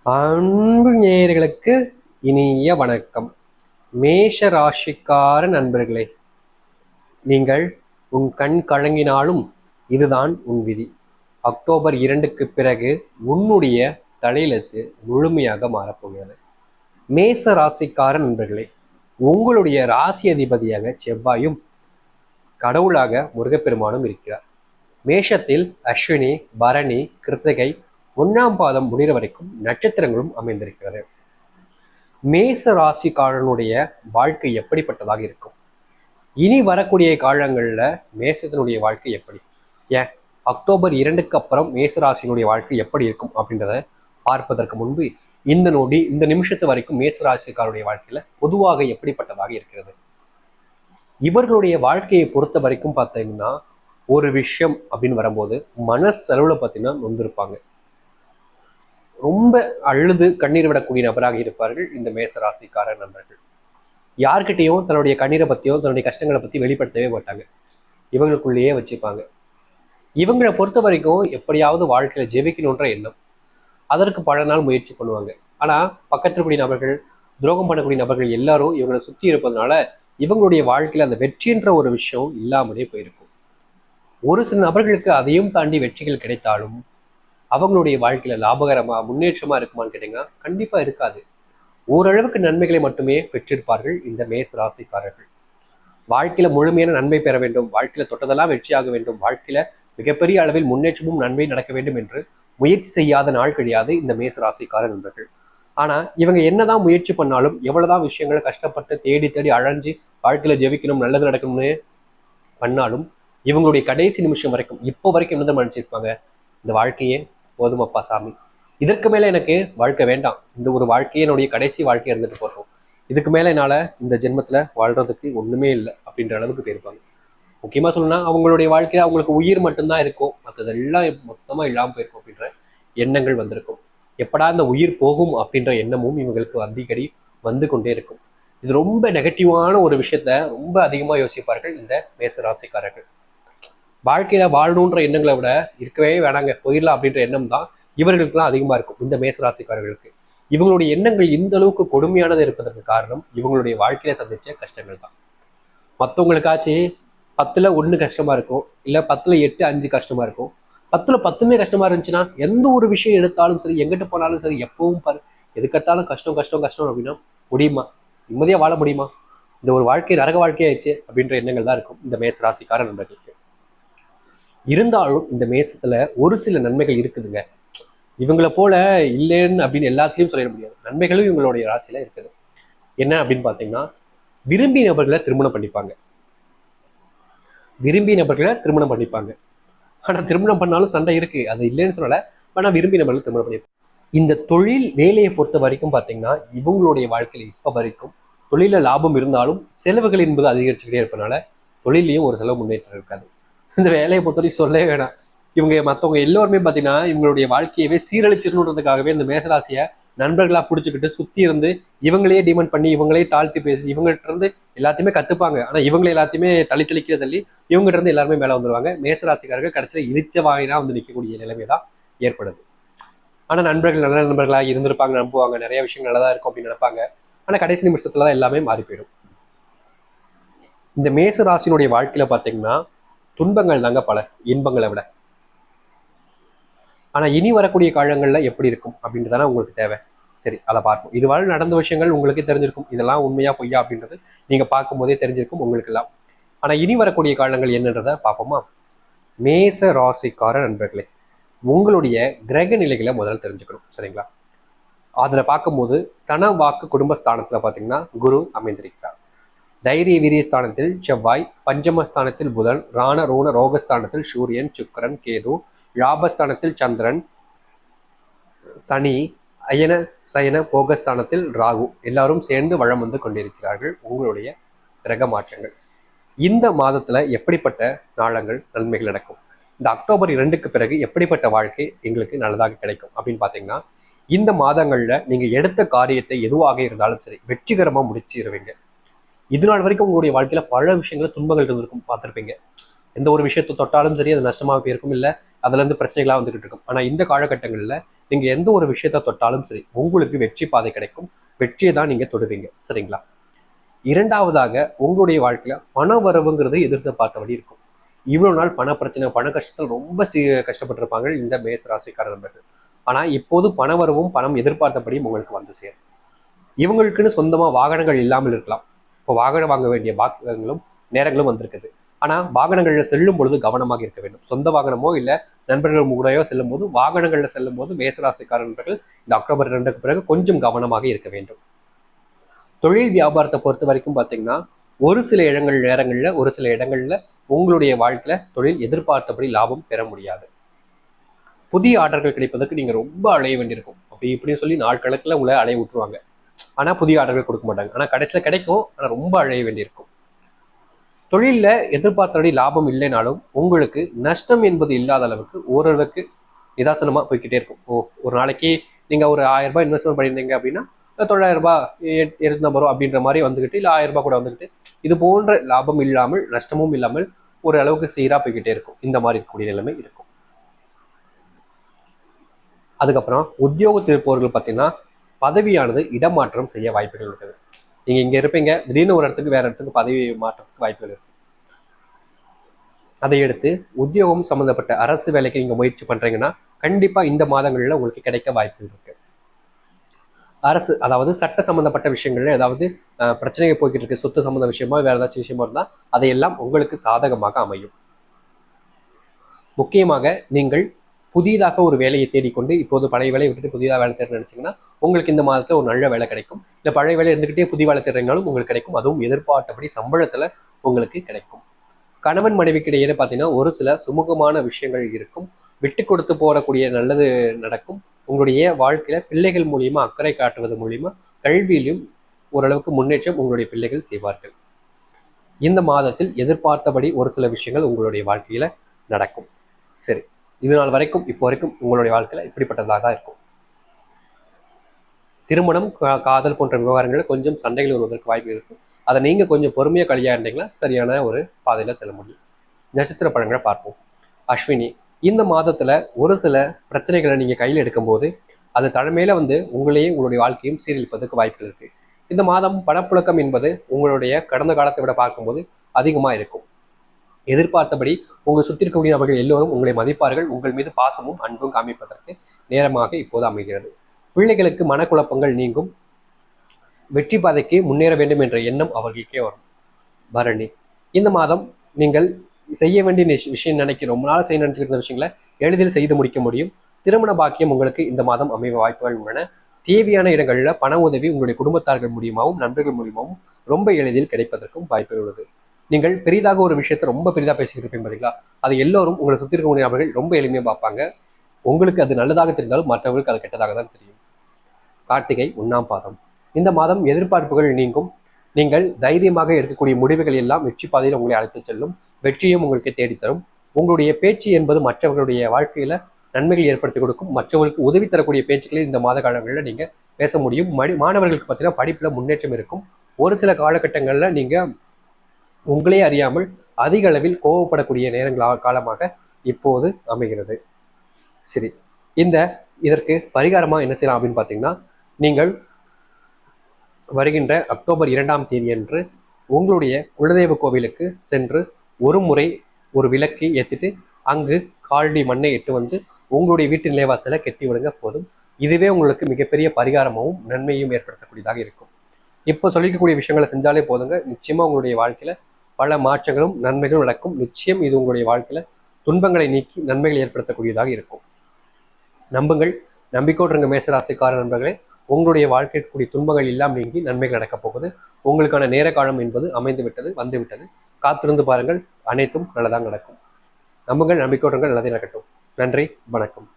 அன்பு நேயர்களுக்கு இனிய வணக்கம். மேஷ ராசிக்கார நண்பர்களே, நீங்கள் உன் கண் கலங்கினாலும் இதுதான் உன் விதி. அக்டோபர் 2க்கு பிறகு உன்னுடைய தலையெழுத்து முழுமையாக மாறப்போகிறது. மேஷ ராசிக்கார நண்பர்களே, உங்களுடைய ராசி அதிபதியாக செவ்வாயும் கடவுளாக முருகப்பெருமானும் இருக்கிறார். மேஷத்தில் அஸ்வினி, பரணி, கிருத்திகை 1ஆம் பாதம் முடிகிற வரைக்கும் நட்சத்திரங்களும் அமைந்திருக்கிறது. மேச ராசிக்காரனுடைய வாழ்க்கை எப்படிப்பட்டதாக இருக்கும்? இனி வரக்கூடிய காலங்களில் மேசத்தினுடைய வாழ்க்கை எப்படி? ஏன் அக்டோபர் 2க்கு அப்புறம் மேசராசினுடைய வாழ்க்கை எப்படி இருக்கும் அப்படின்றத பார்ப்பதற்கு முன்பு இந்த நொடி இந்த நிமிஷத்து வரைக்கும் மேசராசிக்காரருடைய வாழ்க்கையில பொதுவாக எப்படிப்பட்டதாக இருக்கிறது? இவர்களுடைய வாழ்க்கையை பொறுத்த வரைக்கும் பார்த்தீங்கன்னா ஒரு விஷயம் அப்படின்னு வரும்போது மனசளவில் பார்த்தீங்கன்னா நொந்திருப்பாங்க. ரொம்ப அழுது கண்ணீர் விடக்கூடிய நபராக இருப்பார்கள் இந்த மேச ராசிக்கார நண்பர்கள். யார்கிட்டையும் தன்னுடைய கண்ணீரை பற்றியோ தன்னுடைய கஷ்டங்களை பற்றி வெளிப்படுத்தவே மாட்டாங்க. இவங்களுக்குள்ளேயே வச்சுப்பாங்க. இவங்களை பொறுத்த வரைக்கும் எப்படியாவது வாழ்க்கையில ஜெயிக்கணுன்ற எண்ணம், அதற்கு பல நாள் முயற்சி பண்ணுவாங்க. ஆனால் பக்கத்தில் இருக்கக்கூடிய நபர்கள், துரோகம் பண்ணக்கூடிய நபர்கள் எல்லாரும் இவங்களை சுற்றி இருப்பதனால இவங்களுடைய வாழ்க்கையில் அந்த வெற்றின்ற ஒரு விஷயம் இல்லாமலே போயிருக்கும். ஒரு சில நபர்களுக்கு அதையும் தாண்டி வெற்றிகள் கிடைத்தாலும் அவங்களுடைய வாழ்க்கையில லாபகரமா முன்னேற்றமா இருக்குமான்னு கேட்டீங்கன்னா கண்டிப்பா இருக்காது. ஓரளவுக்கு நன்மைகளை மட்டுமே பெற்றிருப்பார்கள் இந்த மேச ராசிக்காரர்கள். வாழ்க்கையில முழுமையான நன்மை பெற வேண்டும், வாழ்க்கையில தொட்டதெல்லாம் வெற்றியாக வேண்டும், வாழ்க்கையில மிகப்பெரிய அளவில் முன்னேற்றமும் நன்மை நடக்க வேண்டும் என்று முயற்சி செய்யாத நாள் கிடையாது இந்த மேச ராசிக்கார நண்பர்கள். ஆனா இவங்க என்னதான் முயற்சி பண்ணாலும், எவ்வளவுதான் விஷயங்களை கஷ்டப்பட்டு தேடி தேடி அழைஞ்சு வாழ்க்கையில ஜெயிக்கணும், நல்லது நடக்கணும்னு பண்ணாலும் இவங்களுடைய கடைசி நிமிஷம் வரைக்கும் இப்போ வரைக்கும் என்னதான் நினைச்சிருப்பாங்க, இந்த வாழ்க்கையே போதுமப்பா சாமி, இதற்கு மேல எனக்கு வாழ்க்கை வேண்டாம், இந்த ஒரு வாழ்க்கையே என்னுடைய கடைசி வாழ்க்கையை இருந்துட்டு போட்டோம், இதுக்கு மேல என்னால இந்த ஜென்மத்துல வாழ்றதுக்கு ஒண்ணுமே இல்லை அப்படின்ற அளவுக்கு போயிருப்பாங்க. முக்கியமா சொல்லணும்னா அவங்களுடைய வாழ்க்கையில அவங்களுக்கு உயிர் மட்டும்தான் இருக்கும், மற்றதெல்லாம் மொத்தமா இல்லாமல் போயிருக்கும் அப்படின்ற எண்ணங்கள் வந்திருக்கும். எப்படா இந்த உயிர் போகும் அப்படின்ற எண்ணமும் இவங்களுக்கு அடிக்கடி வந்து கொண்டே இருக்கும். இது ரொம்ப நெகட்டிவான ஒரு விஷயத்த ரொம்ப அதிகமா யோசிப்பார்கள் இந்த மேச ராசிக்காரர்கள். வாழ்க்கையில வாழணுன்ற எண்ணங்களை விட இருக்கவே வேணாங்க போயிடலாம் அப்படின்ற எண்ணம் தான் இவர்களுக்கெல்லாம் அதிகமா இருக்கும் இந்த மேசராசிக்காரர்களுக்கு. இவங்களுடைய எண்ணங்கள் இந்த அளவுக்கு கொடுமையானது இருப்பதற்கு காரணம் இவங்களுடைய வாழ்க்கையில சந்திச்ச கஷ்டங்கள் தான். மற்றவங்களுக்காச்சு 10ல் 1 கஷ்டமா இருக்கும், இல்ல 10ல் 8 5 கஷ்டமா இருக்கும். 10ல் 10மே கஷ்டமா இருந்துச்சுன்னா எந்த ஒரு விஷயம் எடுத்தாலும் சரி, எங்கிட்ட போனாலும் சரி, எப்பவும் பாரு எதுக்கெடுத்தாலும் கஷ்டம் கஷ்டம் கஷ்டம் அப்படின்னா முடியுமா? நிம்மதியா வாழ முடியுமா? இந்த ஒரு வாழ்க்கை நரக வாழ்க்கையாயிடுச்சு அப்படின்ற எண்ணங்கள் தான் இருக்கும் இந்த மேச ராசிக்கார நண்பர்களுக்கு. இருந்தாலும் இந்த மேசத்துல ஒரு சில நன்மைகள் இருக்குதுங்க. இவங்களை போல இல்லைன்னு அப்படின்னு எல்லாத்தையும் சொல்லிட முடியாது. நன்மைகளும் இவங்களுடைய ராசியில இருக்குது. என்ன அப்படின்னு பாத்தீங்கன்னா, விரும்பிய நபர்களை திருமணம் பண்ணிப்பாங்க. விரும்பிய நபர்களை திருமணம் பண்ணிப்பாங்க. ஆனா திருமணம் பண்ணாலும் சண்டை இருக்கு, அது இல்லைன்னு சொல்லல. ஆனா விரும்பிய நபர்களை திருமணம் பண்ணிப்பாங்க. இந்த தொழில் வேலையை பொறுத்த வரைக்கும் பாத்தீங்கன்னா இவங்களுடைய வாழ்க்கையில இப்ப வரைக்கும் தொழில லாபம் இருந்தாலும் செலவுகள் என்பது அதிகரிச்சுக்கிட்டே இருப்பதனால தொழிலையும் ஒரு செலவு முன்னேற்றம் இருக்காது. இந்த வேலையை பொறுத்த வரைக்கும் சொல்லவே வேணாம். இவங்க மற்றவங்க எல்லோருமே பார்த்தீங்கன்னா இவங்களுடைய வாழ்க்கையவே சீரழிச்சிடணுன்றதுக்காகவே இந்த மேசராசியை நண்பர்களா பிடிச்சிக்கிட்டு சுத்தி இருந்து இவங்களையே டிமாண்ட் பண்ணி இவங்களே தாழ்த்தி பேசி இவங்கள்ட்ட இருந்து எல்லாத்தையுமே கத்துப்பாங்க. ஆனா இவங்களை எல்லாத்தையுமே தள்ளி தள்ளி இவங்ககிட்ட இருந்து எல்லாருமே மேல வந்துருவாங்க. மேசராசிக்காரர்கள் கடைசியில இழிச்ச வாயினா வந்து நிற்கக்கூடிய நிலைமை தான் ஏற்படுது. ஆனா நண்பர்கள் நல்ல நண்பர்களா இருந்திருப்பாங்க, நம்புவாங்க, நிறைய விஷயங்கள் நல்லதா இருக்கும் அப்படின்னு நினைப்பாங்க. ஆனா கடைசி நிமிஷத்துல தான் எல்லாமே மாறி போயிடும். இந்த மேச ராசினுடைய வாழ்க்கையில பாத்தீங்கன்னா துன்பங்கள் தாங்க பல, இன்பங்களை விட. ஆனா இனி வரக்கூடிய காலங்கள்ல எப்படி இருக்கும் அப்படின்றதானே உங்களுக்கு தேவை. சரி, அதை பார்ப்போம். இதுவரை நடந்த விஷயங்கள் உங்களுக்கு தெரிஞ்சிருக்கும், இதெல்லாம் உண்மையா பொய்யா அப்படின்றது நீங்க பார்க்கும் போதே தெரிஞ்சிருக்கும் உங்களுக்கு எல்லாம். ஆனா இனி வரக்கூடிய காலங்கள் என்னன்றதை பார்ப்போமா? மேச ராசிக்கார நண்பர்களே, உங்களுடைய கிரக நிலைகளை முதல்ல தெரிஞ்சுக்கணும், சரிங்களா? அதுல பார்க்கும்போது தன வாக்கு குடும்பஸ்தானத்துல பாத்தீங்கன்னா குரு அமைந்திருக்கிறார். தைரிய வீரிய ஸ்தானத்தில் செவ்வாய், பஞ்சமஸ்தானத்தில் புதன், ராண ரோண ரோகஸ்தானத்தில் சூரியன், சுக்கரன், கேது, லாபஸ்தானத்தில் சந்திரன், சனி, அயன சயன போகஸ்தானத்தில் ராகு எல்லாரும் சேர்ந்து வளம் வந்து கொண்டிருக்கிறார்கள். உங்களுடைய கிரக மாற்றங்கள் இந்த மாதத்துல எப்படிப்பட்ட நாளங்கள் நன்மைகள் நடக்கும், இந்த அக்டோபர் 2க்கு பிறகு எப்படிப்பட்ட வாழ்க்கை எங்களுக்கு நல்லதாக கிடைக்கும் அப்படின்னு பாத்தீங்கன்னா, இந்த மாதங்கள்ல நீங்க எடுத்த காரியத்தை எதுவாக இருந்தாலும் சரி வெற்றிகரமா முடிச்சிருவீங்க. இது நாள் வரைக்கும் உங்களுடைய வாழ்க்கையில பல விஷயங்கள துன்பங்கள் இருந்திருக்கும், பார்த்துருப்பீங்க. எந்த ஒரு விஷயத்தை தொட்டாலும் சரி அது நஷ்டமாக போயிருக்கும், இல்லை அதுல இருந்து பிரச்சனைகளாக வந்துகிட்டு இருக்கும். ஆனா இந்த காலகட்டங்களில் நீங்க எந்த ஒரு விஷயத்த தொட்டாலும் சரி உங்களுக்கு வெற்றி பாதை கிடைக்கும். வெற்றியை தான் நீங்க தொடுவீங்க. சரிங்களா? இரண்டாவதாக, உங்களுடைய வாழ்க்கையில பண வரவுங்கிறது எதிர்பார்த்தபடி இருக்கும். இவ்வளவு நாள் பண பிரச்சனை, பண கஷ்டத்தில் ரொம்ப கஷ்டப்பட்டிருப்பாங்க இந்த மேச ராசிக்கார நண்பர்கள். ஆனா இப்போது பண வரவும் பணம் எதிர்பார்த்தபடியும் உங்களுக்கு வந்து சேரும். இவங்களுக்குன்னு சொந்தமா வாகனங்கள் இல்லாமல் இருக்கலாம். இப்போ வாகனம் வாங்க வேண்டிய பாக்கியங்களும் நேரங்களும் வந்திருக்குது. ஆனா வாகனங்கள்ல செல்லும் பொழுது கவனமாக இருக்க வேண்டும். சொந்த வாகனமோ இல்ல நண்பர்கள் கூடயோ செல்லும் போது, வாகனங்கள்ல செல்லும் போது மேசராசிக்கார நண்பர்கள் இந்த அக்டோபர் 2க்கு பிறகு கொஞ்சம் கவனமாக இருக்க வேண்டும். தொழில் வியாபாரத்தை பொறுத்த வரைக்கும் பார்த்தீங்கன்னா, ஒரு சில நேரங்கள்ல ஒரு சில இடங்கள்ல உங்களுடைய வாழ்க்கையில தொழில் எதிர்பார்த்தபடி லாபம் பெற முடியாது. புதிய ஆர்டர்கள் கிடைப்பதற்கு நீங்க ரொம்ப அலைய வேண்டியிருக்கும். அப்படி இப்படின்னு சொல்லி நாள் கணக்குல உங்களை அலைய விட்டுருவாங்க. ஆனா புதிய ஆர்டர்கள் கொடுக்க மாட்டாங்க. ஆனா கடைசியில கிடைக்கும், ஆனா ரொம்ப அலைய வேண்டியிருக்கும். தொழில்ல எதிர்பார்த்தபடி லாபம் இல்லைனாலும் உங்களுக்கு நஷ்டம் என்பது இல்லாத அளவுக்கு ஓரளவுக்கு நிதாசனமா போய்கிட்டே இருக்கும். ஒரு நாளைக்கு நீங்க ஒரு 1000 ரூபாய் இன்வெஸ்ட்மெண்ட் பண்ணியிருந்தீங்க அப்படின்னா 900 ரூபாய் 250 ரூபா அப்படின்ற மாதிரி வந்துகிட்டு, இல்லை 1000 ரூபாய் கூட வந்துகிட்டு, இது போன்ற லாபம் இல்லாமல் நஷ்டமும் இல்லாமல் ஒரு அளவுக்கு சீராக போய்கிட்டே இருக்கும். இந்த மாதிரி இருக்கக்கூடிய நிலைமை இருக்கும். அதுக்கப்புறம் உத்தியோகத்தில் இருப்பவர்கள் பார்த்தீங்கன்னா, பதவியானது இடமாற்றம் செய்ய வாய்ப்புகள் இருக்குது. நீங்க இங்க இருப்பீங்க, திடீர்னு ஒரு இடத்துக்கு வேற இடத்துக்கு பதவி மாற்றத்துக்கு வாய்ப்புகள் இருக்கு. அதை எடுத்து உத்தியோகம் சம்பந்தப்பட்ட அரசு வேலைக்கு நீங்க முயற்சி பண்றீங்கன்னா கண்டிப்பா இந்த மாதங்கள்ல உங்களுக்கு கிடைக்க வாய்ப்புகள் இருக்கு. அரசு, அதாவது சட்ட சம்பந்தப்பட்ட விஷயங்கள்ல ஏதாவது பிரச்சனைகள் போய்கிட்டு இருக்கு, சொத்து சம்பந்த விஷயமா வேற ஏதாச்சும் விஷயமா இருந்தா அதையெல்லாம் உங்களுக்கு சாதகமாக அமையும். முக்கியமாக நீங்கள் புதிதாக ஒரு வேலையை தேடிக்கொண்டு இப்போது பழைய வேலையை விட்டுட்டு புதிதாக வேலை தேட நினைச்சீங்கன்னா உங்களுக்கு இந்த மாதத்துல ஒரு நல்ல வேலை கிடைக்கும். இல்லை பழைய வேலை இருந்துகிட்டே புதிய வேலை தேடுறீங்கனாலும் உங்களுக்கு கிடைக்கும். அதுவும் எதிர்பார்த்தபடி சம்பளத்துல உங்களுக்கு கிடைக்கும். கணவன் மனைவிக்கு இடையே பார்த்தீங்கன்னா ஒரு சில சுமூகமான விஷயங்கள் இருக்கும். விட்டு கொடுத்து போடக்கூடிய நல்லது நடக்கும். உங்களுடைய வாழ்க்கையில பிள்ளைகள் மூலியமா அக்கறை காட்டுவது மூலியமா கல்வியிலும் ஓரளவுக்கு முன்னேற்றம் உங்களுடைய பிள்ளைகள் செய்வார்கள். இந்த மாதத்தில் எதிர்பார்த்தபடி ஒரு சில விஷயங்கள் உங்களுடைய வாழ்க்கையில நடக்கும். சரி, இது நாள் வரைக்கும் இப்போ வரைக்கும் உங்களுடைய வாழ்க்கையில இப்படிப்பட்டதாக தான் இருக்கும். திருமணம், காதல் போன்ற விவகாரங்கள் கொஞ்சம் சண்டைகள் வருவதற்கு வாய்ப்பு இருக்கும். அதை நீங்க கொஞ்சம் பொறுமையா கையாண்டீங்கன்னா சரியான ஒரு பாதையில செல்ல முடியும். நட்சத்திர பழங்களை பார்ப்போம். அஸ்வினி, இந்த மாதத்துல ஒரு சில பிரச்சனைகளை நீங்க கையில் எடுக்கும்போது அது தலைமையில உங்களையும் உங்களுடைய வாழ்க்கையும் சீரழிப்பதற்கு வாய்ப்புகள் இருக்கு. இந்த மாதம் பணப்புழக்கம் என்பது உங்களுடைய கடந்த காலத்தை விட பார்க்கும்போது அதிகமா இருக்கும். எதிர்பார்த்தபடி உங்களை சுற்றி இருக்கக்கூடிய நபர்கள் எல்லோரும் உங்களை மதிப்பார்கள். உங்கள் மீது பாசமும் அன்பும் காமிப்பதற்கு நேரமாக இப்போது அமைகிறது. பிள்ளைகளுக்கு மனக்குழப்பங்கள் நீங்கும். வெற்றி பாதைக்கு முன்னேற வேண்டும் என்ற எண்ணம் அவர்களுக்கே வரும். பரணி, இந்த மாதம் நீங்கள் செய்ய வேண்டிய விஷயம் நினைக்க ரொம்ப நாள் செய்ய நினைச்சுக்கிட்டு இருந்த விஷயங்களை எளிதில் செய்து முடிக்க முடியும். திருமண பாக்கியம் உங்களுக்கு இந்த மாதம் அமைய வாய்ப்புகள் உள்ளன. தேவையான இடங்களில் பண உதவி உங்களுடைய குடும்பத்தார்கள் மூலியமாகவும் நண்பர்கள் மூலியமாகவும் ரொம்ப எளிதில் கிடைப்பதற்கும் வாய்ப்புகள் உள்ளது. நீங்கள் பெரிதாக ஒரு விஷயத்தை ரொம்ப பெரிதாக பேசிக்கிட்டு இருப்பீங்க பார்த்தீங்களா, அது எல்லோரும் உங்களை சுற்றி இருக்கக்கூடிய நபர்கள் ரொம்ப எளிமையாக பார்ப்பாங்க. உங்களுக்கு அது நல்லதாக தெரிந்தாலும் மற்றவர்களுக்கு அது கெட்டதாக தான் தெரியும். கார்த்திகை 1ஆம் பாதம். இந்த மாதம் எதிர்பார்ப்புகள் நீங்கும். நீங்கள் தைரியமாக எடுக்கக்கூடிய முடிவுகள் எல்லாம் வெற்றி பாதையில் உங்களை அழைத்து செல்லும். வெற்றியும் உங்களுக்கு தேடித்தரும். உங்களுடைய பேச்சு என்பது மற்றவர்களுடைய வாழ்க்கையில நன்மைகள் ஏற்படுத்தி கொடுக்கும். மற்றவர்களுக்கு உதவி தரக்கூடிய பேச்சுக்களை இந்த மாத காலங்களில் நீங்க பேச முடியும். மாணவர்களுக்கு பார்த்தீங்கன்னா படிப்புல முன்னேற்றம் இருக்கும். ஒரு சில காலகட்டங்களில் நீங்க உங்களே அறியாமல் அதிக அளவில் கோவப்படக்கூடிய காலமாக இப்போது அமைகிறது. சரி, இதற்கு பரிகாரமா என்ன செய்யலாம் அப்படின்னு பார்த்தீங்கன்னா, நீங்கள் வருகின்ற அக்டோபர் 2ஆம் தேதி அன்று உங்களுடைய குலதெய்வ கோவிலுக்கு சென்று ஒரு முறை ஒரு விளக்கு ஏற்றிட்டு அங்கு கால்டி மண்ணை இட்டு உங்களுடைய வீட்டு நிலைவாசலை கெட்டி விடுங்க போதும். இதுவே உங்களுக்கு மிகப்பெரிய பரிகாரமாகவும் நன்மையும் ஏற்படுத்தக்கூடியதாக இருக்கும். இப்போ சொல்லிக்கக்கூடிய விஷயங்களை செஞ்சாலே போதுங்க, நிச்சயமா உங்களுடைய வாழ்க்கையில பல மாற்றங்களும் நன்மைகளும் நடக்கும். நிச்சயம் இது உங்களுடைய வாழ்க்கையில துன்பங்களை நீக்கி நன்மைகள் ஏற்படுத்தக்கூடியதாக இருக்கும். நம்புங்கள், நம்பிக்கோட்டுங்க மேசராசிக்கார நண்பர்களே. உங்களுடைய வாழ்க்கைக்கு கூடிய துன்பங்கள் எல்லாம் நீங்கி நன்மைகள் நடக்கப் போகுது. உங்களுக்கான நேர காலம் என்பது அமைந்து விட்டது, வந்து விட்டது. காத்திருந்து பாருங்கள், அனைத்தும் நல்லதாக நடக்கும். நம்புங்கள், நம்பிக்கோட்டுங்கள், நல்லதே நடக்கட்டும். நன்றி, வணக்கம்.